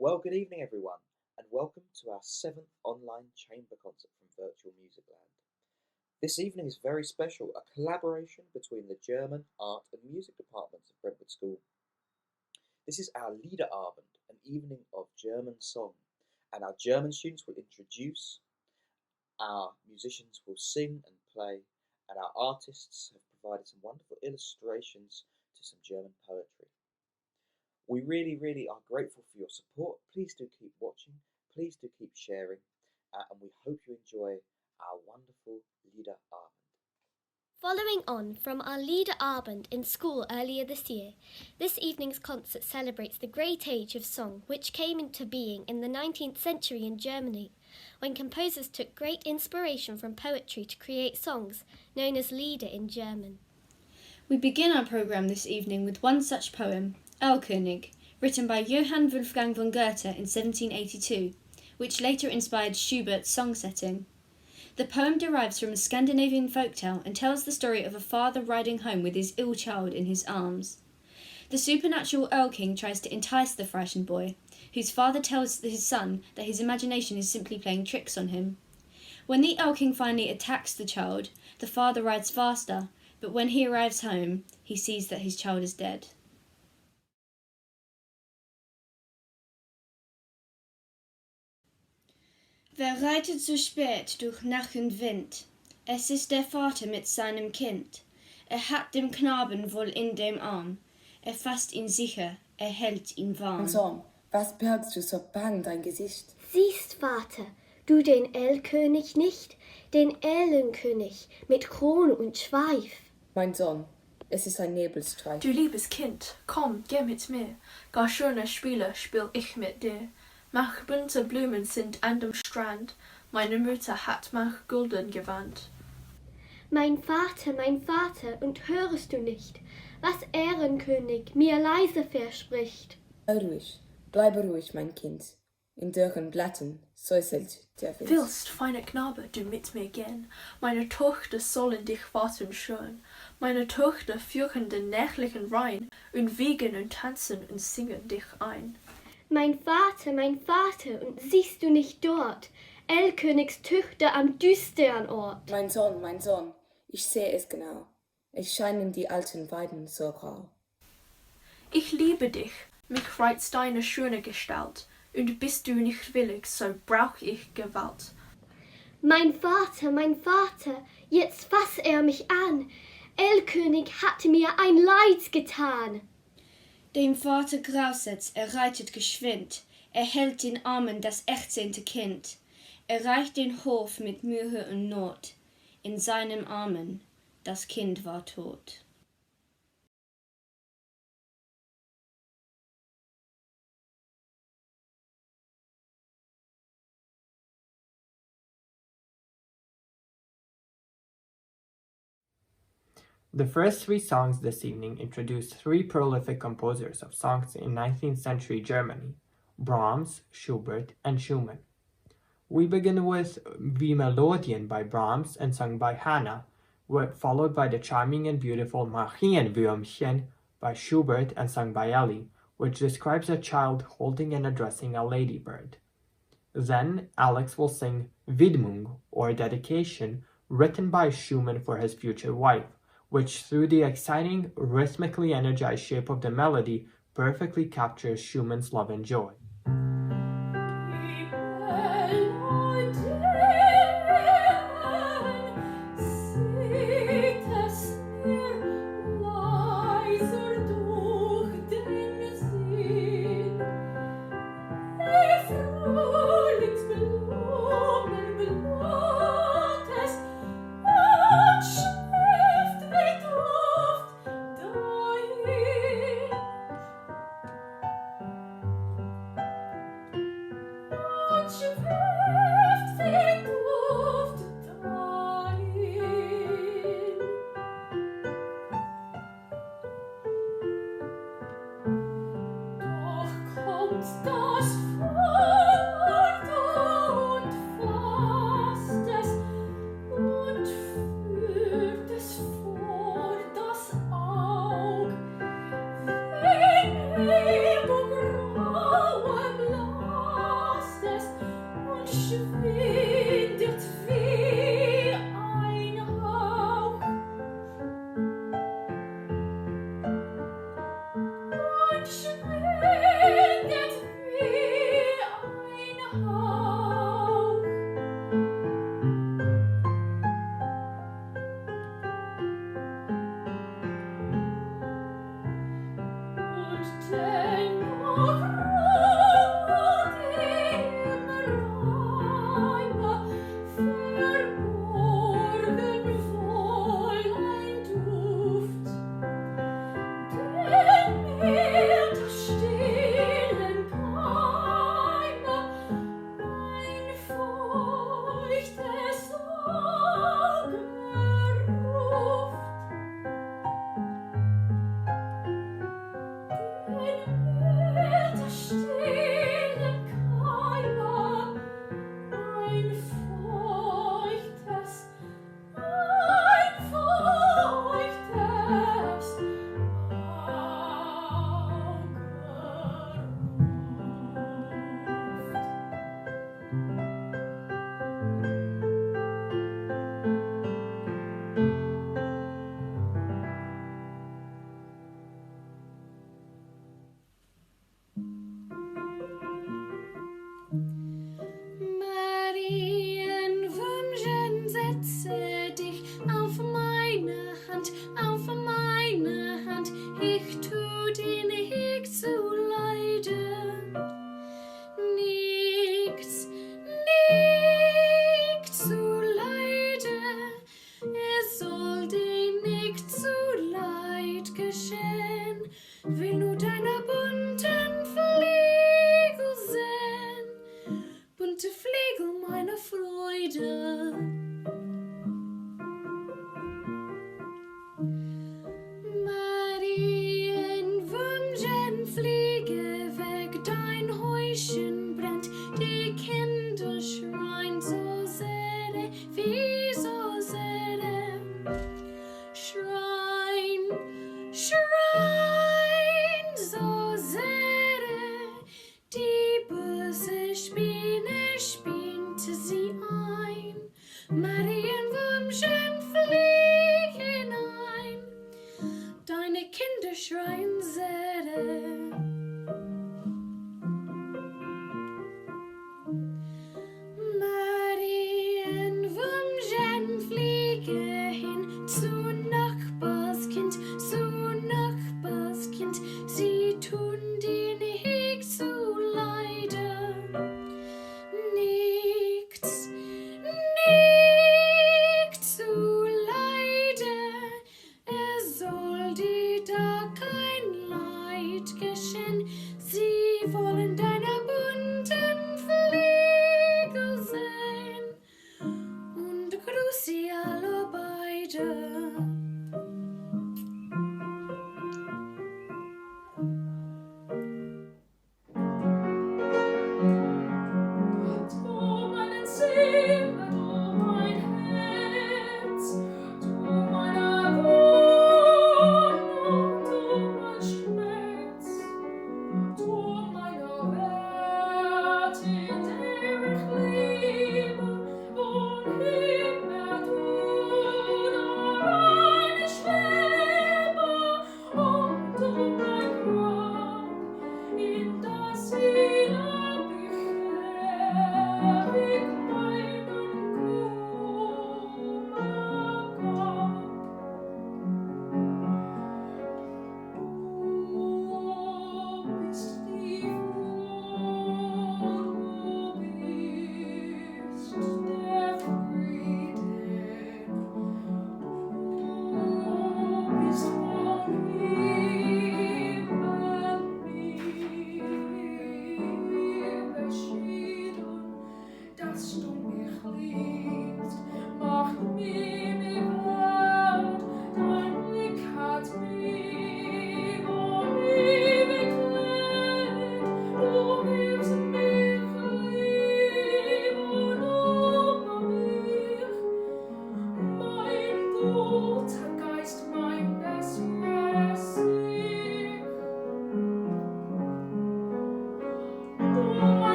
Well, good evening, everyone, and welcome to our seventh online chamber concert from Virtual Music Land. This evening is very special, a collaboration between the German, art, and music departments of Brentwood School. This is our Lieder Abend, an evening of German song, and our German students will introduce, our musicians will sing and play, and our artists have provided some wonderful illustrations to some German poetry. We really are grateful for your support. Please do keep watching. Please do keep sharing. And we hope you enjoy our wonderful Lieder Abend. Following on from our Lieder Abend in school earlier this year, this evening's concert celebrates the great age of song which came into being in the 19th century in Germany, when composers took great inspiration from poetry to create songs known as Lieder in German. We begin our programme this evening with one such poem, Erlkönig, written by Johann Wolfgang von Goethe in 1782, which later inspired Schubert's song setting. The poem derives from a Scandinavian folktale and tells the story of a father riding home with his ill child in his arms. The supernatural Erlking tries to entice the frightened boy, whose father tells his son that his imagination is simply playing tricks on him. When the Erlking finally attacks the child, the father rides faster, but when he arrives home, he sees that his child is dead. Wer reitet so spät durch Nacht und Wind? Es ist der Vater mit seinem Kind. Hat den Knaben wohl in dem Arm. Fasst ihn sicher, hält ihn warm. Mein Sohn, was bergst du so bang dein Gesicht? Siehst, Vater, du den Erlkönig nicht, den Erlenkönig mit Krone und Schweif. Mein Sohn, es ist ein Nebelstreif. Du liebes Kind, komm, geh mit mir. Gar schöne Spiele spiel ich mit dir. Mach bunte Blumen sind an dem Strand. Meine Mutter hat mach Gulden gewandt. Mein Vater, und hörst du nicht, was Ehrenkönig mir leise verspricht? Bleibe ruhig, mein Kind. In dürren Blättern säuselt der Wind. Willst, feine Knabe, du mit mir gehen? Meine Tochter sollen dich warten schön. Meine Tochter führen den nächtlichen Rhein und wiegen und tanzen und singen dich ein. Mein Vater, und siehst du nicht dort, Erlkönigs Töchter am düsteren Ort? Mein Sohn, ich sehe es genau. Es scheinen die alten Weiden so grau. Ich liebe dich, mich reizt deine schöne Gestalt, und bist du nicht willig, so brauch ich Gewalt. Mein Vater, jetzt fass mich an, Erlkönig hat mir ein Leid getan. Dem Vater grauset's, reitet geschwind, hält in Armen das 18. Kind. Erreicht den Hof mit Mühe und Not, in seinen Armen, das Kind war tot. The first three songs this evening introduce three prolific composers of songs in 19th century Germany: Brahms, Schubert, and Schumann. We begin with Wie Melodien by Brahms and sung by Hannah, followed by the charming and beautiful Marienwürmchen by Schubert and sung by Ellie, which describes a child holding and addressing a ladybird. Then Alex will sing Widmung, or Dedication, written by Schumann for his future wife, which through the exciting, rhythmically energized shape of the melody perfectly captures Schumann's love and joy.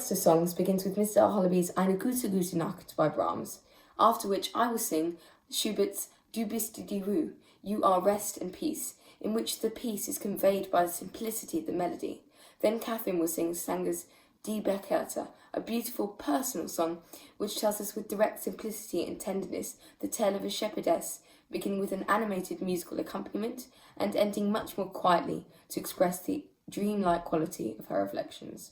rest of songs begins with Mr. Holleby's Eine gute Nacht by Brahms, after which I will sing Schubert's Du bist die Ruhe, You Are Rest and Peace, in which the peace is conveyed by the simplicity of the melody. Then Catherine will sing Sanger's Die Bergkette, a beautiful personal song which tells us with direct simplicity and tenderness the tale of a shepherdess, beginning with an animated musical accompaniment and ending much more quietly to express the dreamlike quality of her reflections.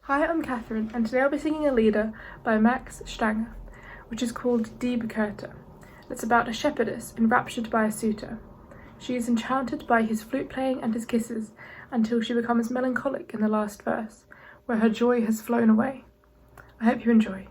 Hi, I'm Catherine, and today I'll be singing a lieder by Max Stange, which is called Die Bekerte. It's about a shepherdess enraptured by a suitor. She is enchanted by his flute playing and his kisses until she becomes melancholic in the last verse, where her joy has flown away. I hope you enjoy.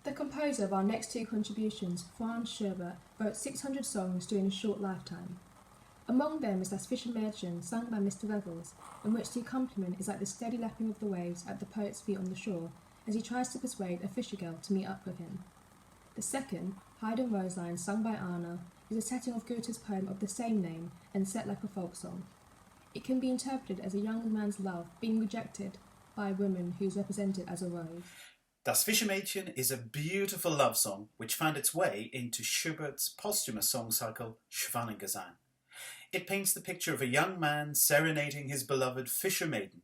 The composer of our next two contributions, Franz Schubert, wrote 600 songs during a short lifetime. Among them is Das Fischermädchen, sung by Mr. Ruggles, in which the accompaniment is like the steady lapping of the waves at the poet's feet on the shore, as he tries to persuade a fisher girl to meet up with him. The second, Haydn Roseline, sung by Anna, is a setting of Goethe's poem of the same name and set like a folk song. It can be interpreted as a young man's love being rejected by a woman who is represented as a rose. Das Fischermädchen is a beautiful love song which found its way into Schubert's posthumous song cycle Schwanengesang. It paints the picture of a young man serenading his beloved fisher maiden,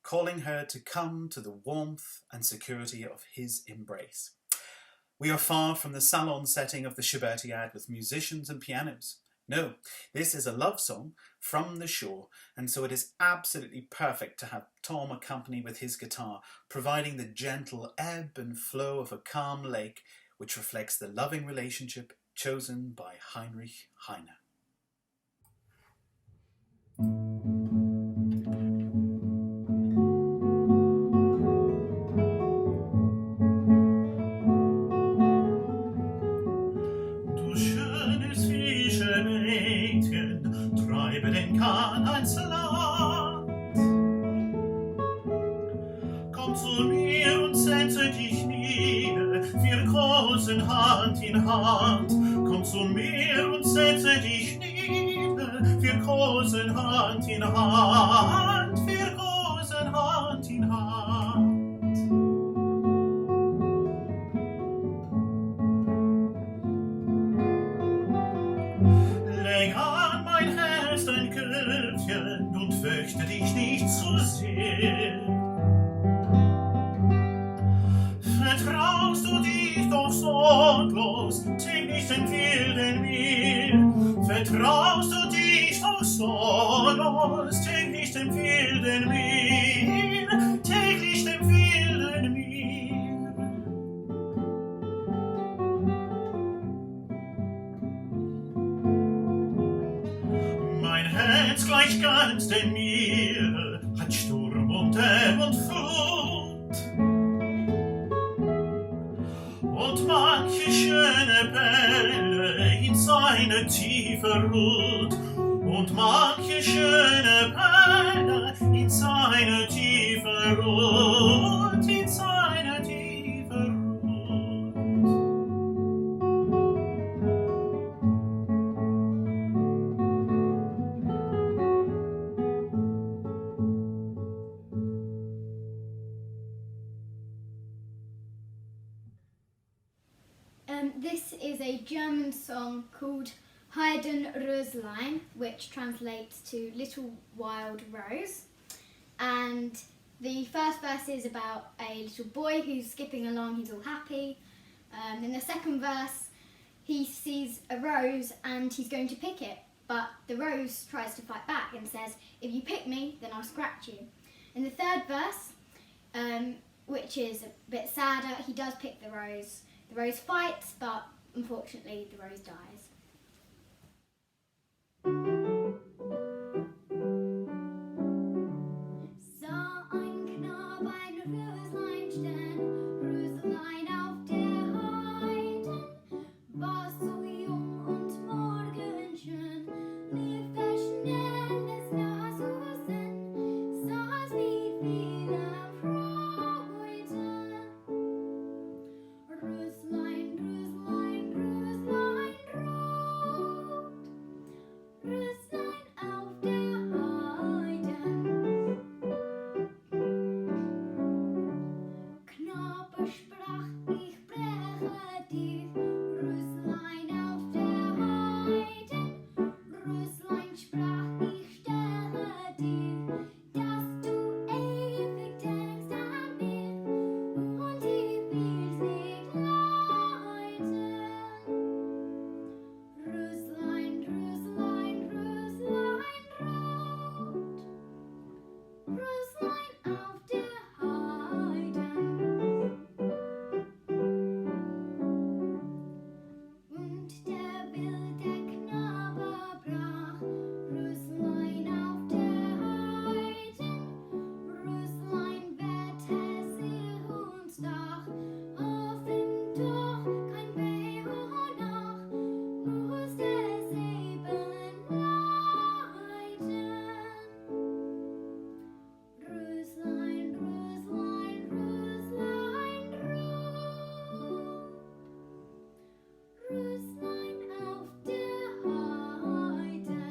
calling her to come to the warmth and security of his embrace. We are far from the salon setting of the Schubertiad with musicians and pianos. No, this is a love song from the shore, and so it is absolutely perfect to have Tom accompany with his guitar, providing the gentle ebb and flow of a calm lake, which reflects the loving relationship chosen by Heinrich Heine. Treibe den Kahn ans Land. Komm zu mir und setze dich nieder, wir großen Hand in Hand. Komm zu mir und setze dich nieder, wir großen Hand in Hand, wir großen Hand in Hand. Leg an mein Herz dein Köpfchen und fürchte dich nicht zu sehr. Vertraust du dich doch sorglos, denk nicht den wilden Meer. traust du dich auch sonst täglich dem wilden Meer, täglich dem wilden Meer. Mein Herz gleich ganz dem Meer, hat Sturm und Ebb und Flut. Und manche schöne Perle in seine Tiefe ruht. Und manche schöne Perle in seine Tiefe ruht, in seine Tiefe ruht. This is a German song called Heidenröslein, which translates to Little Wild Rose. And the first verse is about a little boy who's skipping along, he's all happy. In the second verse, he sees a rose and he's going to pick it, but the rose tries to fight back and says, if you pick me, then I'll scratch you. In the third verse, which is a bit sadder, he does pick the rose. The rose fights, but unfortunately the rose dies. Sah ein Knab ein Röslein stehen, Röslein auf der Heiden, war so jung und morgenschön, lief er schnell, es las Husen, saß wie viele Freude. Röslein, Röslein, Röslein rot, Röslein auf der Heiden. Knabe sprach, ich breche dir, Röslein auf der Heiden. Röslein sprach, ich stelle dir, dass du ewig denkst an mich und ich will's nicht leiden. Röslein, Röslein, Röslein rot, Röslein auf der Heiden. Und der wilde Knabe brach, Röslein auf der Heiden. Röslein wehrte sich und stach, auf ihm doch kein Weh nach, musste es eben leiden. Röslein, Röslein, Röslein rot, Röslein auf der Heide.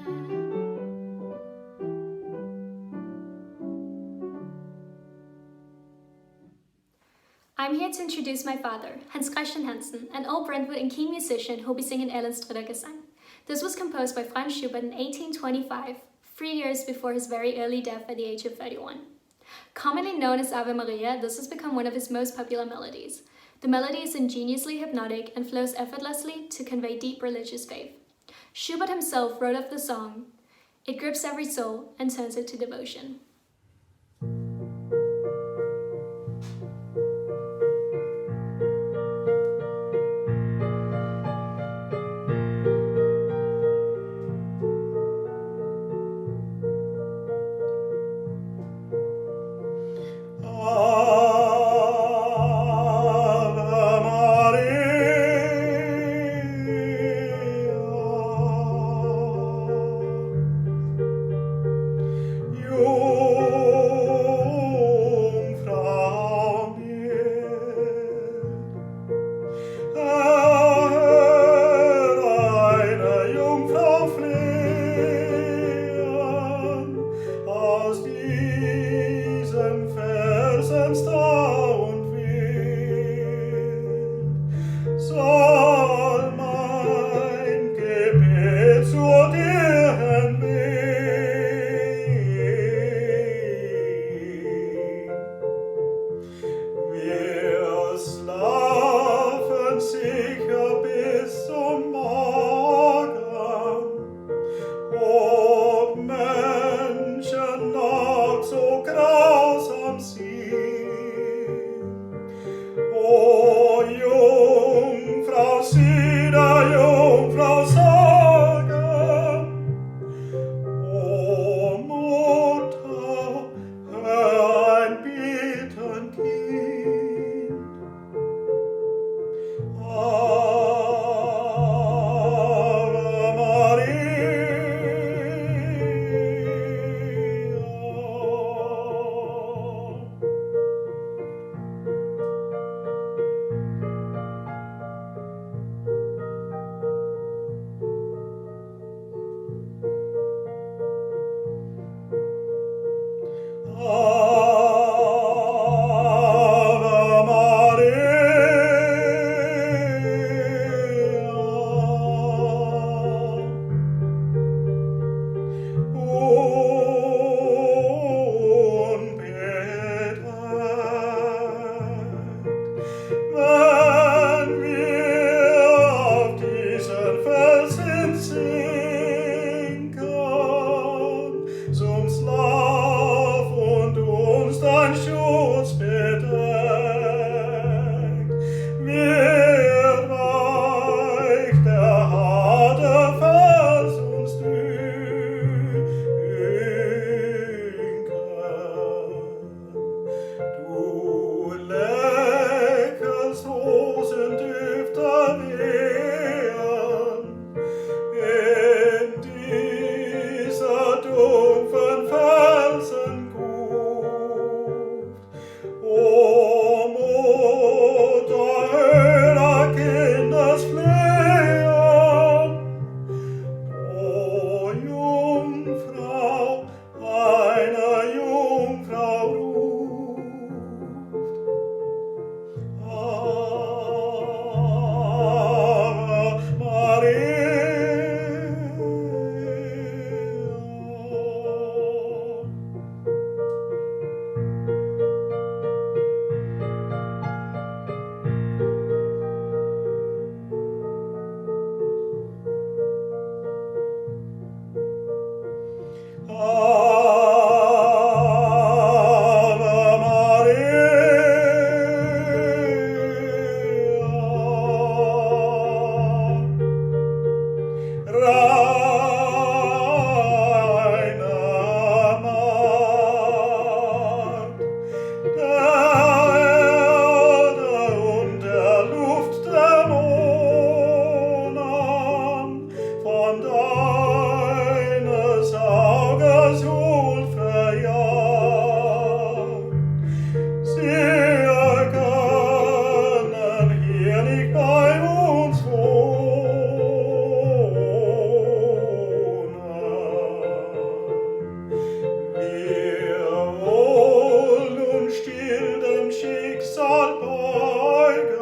I'm here to introduce my father, Hans Christian Hansen, an old Brentwood and keen musician who'll be singing Erlends Dritter Gesang. This was composed by Franz Schubert in 1825, 3 years before his very early death at the age of 31. Commonly known as Ave Maria, this has become one of his most popular melodies. The melody is ingeniously hypnotic and flows effortlessly to convey deep religious faith. Schubert himself wrote of the song, "It grips every soul and turns it to devotion." Ave Maria. bald beugen,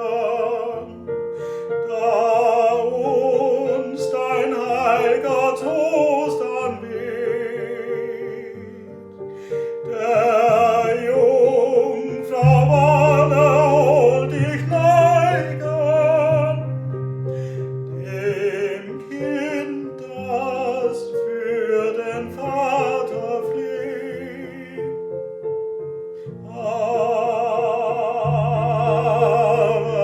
da uns dein heiliger Trost anweht. Der Jungfrau Wonne hol dich neigen, dem Kind, das für den Vater fleht.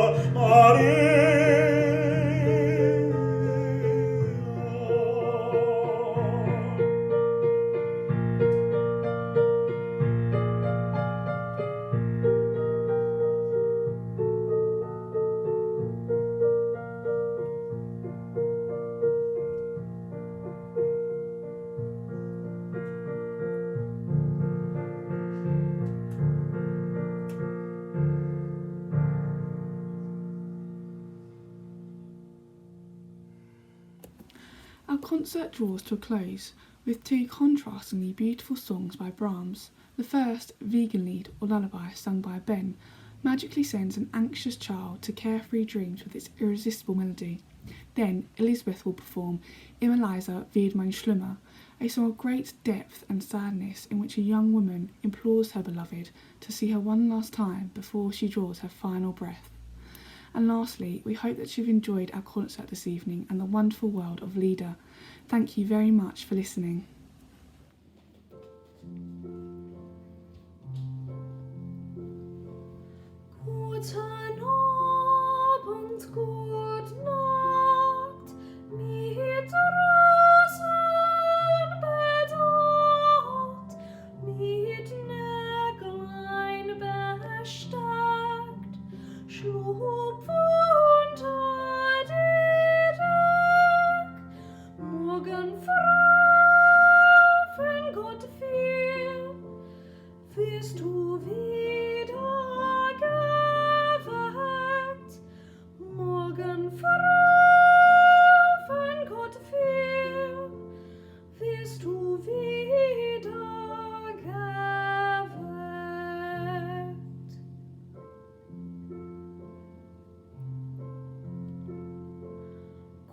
Ave Maria. Our concert draws to a close with two contrastingly beautiful songs by Brahms. The first, Wiegenlied or Lullaby, sung by Abend, magically sends an anxious child to carefree dreams with its irresistible melody. Then Elizabeth will perform Immer leiser wird mein Schlummer, a song of great depth and sadness in which a young woman implores her beloved to see her one last time before she draws her final breath. And lastly, we hope that you've enjoyed our concert this evening and the wonderful world of Lieder. Thank you very much for listening. Guten Abend, gut Nacht, mit Rosen bedacht, mit Näglein besteckt, schlupf unter die Deck, morgen früh, wenn Gott will, wirst du wieder geweckt. Morgen früh, wenn Gott will, wirst du wieder geweckt.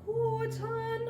Guten